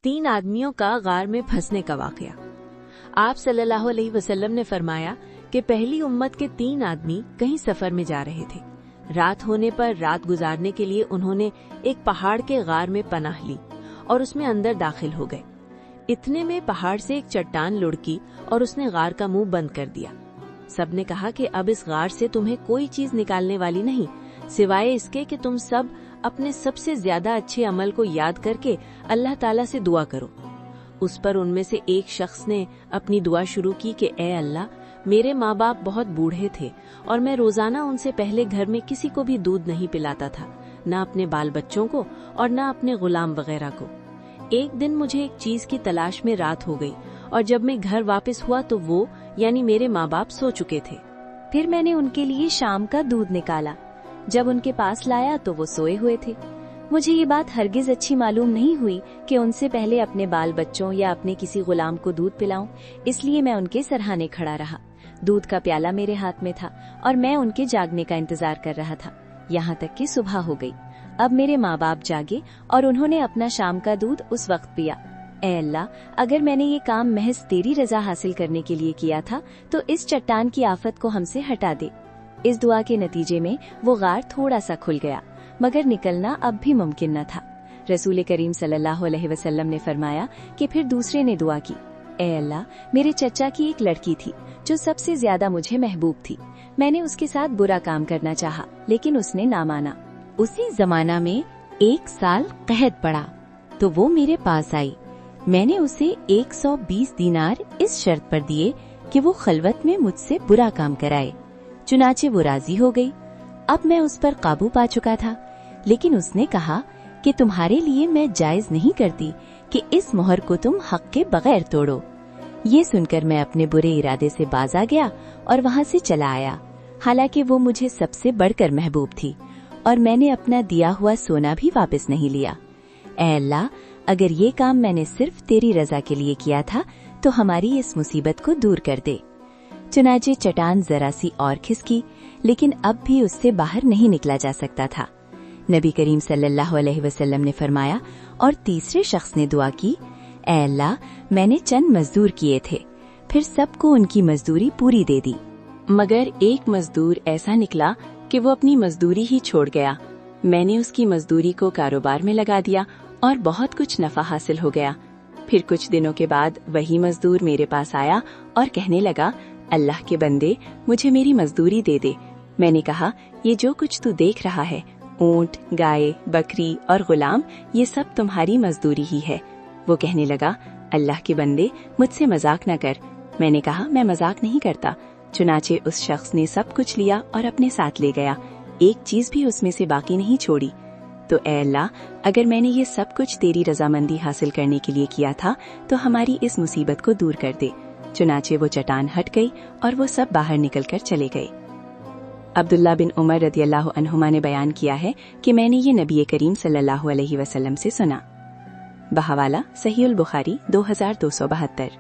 3 आदमियों का गार में फंसने का वाकया। आप सल्लल्लाहु अलैहि वसल्लम ने फरमाया कि पहली उम्मत के 3 आदमी कहीं सफर में जा रहे थे। रात होने पर रात गुजारने के लिए उन्होंने एक पहाड़ के गार में पनाह ली और उसमें अंदर दाखिल हो गए। इतने में पहाड़ से एक चट्टान लुढ़की और उसने गार का मुंह बंद कर दिया। सबने कहा कि अब इस गार से तुम्हें कोई चीज निकालने वाली नहीं, सिवाय इसके कि तुम सब अपने सबसे ज्यादा अच्छे अमल को याद करके अल्लाह ताला से दुआ करो। उस पर उनमें से एक शख्स ने अपनी दुआ शुरू की कि ए अल्लाह, मेरे माँ बाप बहुत बूढ़े थे और मैं रोजाना उनसे पहले घर में किसी को भी दूध नहीं पिलाता था, न अपने बाल बच्चों को और न अपने गुलाम वगैरह को। एक दिन मुझे एक चीज की तलाश में रात हो गई और जब मैं घर वापस हुआ तो वो यानी मेरे माँ बाप सो चुके थे। फिर मैंने उनके लिए शाम का दूध निकाला। जब उनके पास लाया तो वो सोए हुए थे। मुझे ये बात हरगिज अच्छी मालूम नहीं हुई कि उनसे पहले अपने बाल बच्चों या अपने किसी गुलाम को दूध पिलाऊं, इसलिए मैं उनके सरहाने खड़ा रहा। दूध का प्याला मेरे हाथ में था और मैं उनके जागने का इंतजार कर रहा था, यहाँ तक कि सुबह हो गई। अब मेरे माँ बाप जागे और उन्होंने अपना शाम का दूध उस वक्त पिया। ए अल्लाह, अगर मैंने ये काम महज तेरी रजा हासिल करने के लिए किया था तो इस चट्टान की आफत को हमसे हटा दे। इस दुआ के नतीजे में वो गार थोड़ा सा खुल गया, मगर निकलना अब भी मुमकिन न था। रसूल करीम सल्लल्लाहु अलैहि वसल्लम ने फरमाया कि फिर दूसरे ने दुआ की, ए अल्लाह, मेरे चचा की एक लड़की थी जो सबसे ज्यादा मुझे महबूब थी। मैंने उसके साथ बुरा काम करना चाहा, लेकिन उसने ना माना। उसी जमाना में 1 साल कहद पड़ा तो वो मेरे पास आई। मैंने उसे 120 दीनार इस शर्त पर दिए कि वो खलवत में मुझसे बुरा काम कराए। चुनाचे वो राजी हो गई। अब मैं उस पर काबू पा चुका था, लेकिन उसने कहा कि तुम्हारे लिए मैं जायज नहीं करती कि इस मोहर को तुम हक के बगैर तोड़ो। ये सुनकर मैं अपने बुरे इरादे से बाज आ गया और वहाँ से चला आया। हालांकि वो मुझे सबसे बढ़कर महबूब थी और मैंने अपना दिया हुआ सोना भी वापस नहीं लिया। ऐ अल्लाह, अगर ये काम मैंने सिर्फ तेरी रजा के लिए किया था तो हमारी इस मुसीबत को दूर कर दे। चुनाचे चट्टान जरा सी और खिसकी, लेकिन अब भी उससे बाहर नहीं निकला जा सकता था। नबी करीम सल्लल्लाहु अलैहि वसल्लम ने फरमाया और तीसरे शख्स ने दुआ की, ऐ अल्लाह, मैंने चंद मजदूर किए थे, फिर सबको उनकी मजदूरी पूरी दे दी, मगर एक मजदूर ऐसा निकला कि वो अपनी मजदूरी ही छोड़ गया। मैंने उसकी मजदूरी को कारोबार में लगा दिया और बहुत कुछ नफा हासिल हो गया। फिर कुछ दिनों के बाद वही मजदूर मेरे पास आया और कहने लगा, अल्लाह के बंदे, मुझे मेरी मजदूरी दे दे। मैंने कहा, ये जो कुछ तू देख रहा है, ऊंट, गाय, बकरी और गुलाम, ये सब तुम्हारी मजदूरी ही है। वो कहने लगा, अल्लाह के बंदे, मुझसे मजाक न कर। मैंने कहा, मैं मजाक नहीं करता। चुनाचे उस शख्स ने सब कुछ लिया और अपने साथ ले गया, एक चीज भी उसमें से बाकी नहीं छोड़ी। तो ऐ अल्लाह, अगर मैंने ये सब कुछ तेरी रजामंदी हासिल करने के लिए किया था तो हमारी इस मुसीबत को दूर कर दे। चुनाचे वो चट्टान हट गई और वो सब बाहर निकलकर चले गए। अब्दुल्ला बिन उमर रदियल्लाहु अन्हुमा ने बयान किया है कि मैंने ये नबी करीम सल्लल्लाहु अलैहि वसल्लम से सुना। बहवाला सहीहुल बुखारी 2272।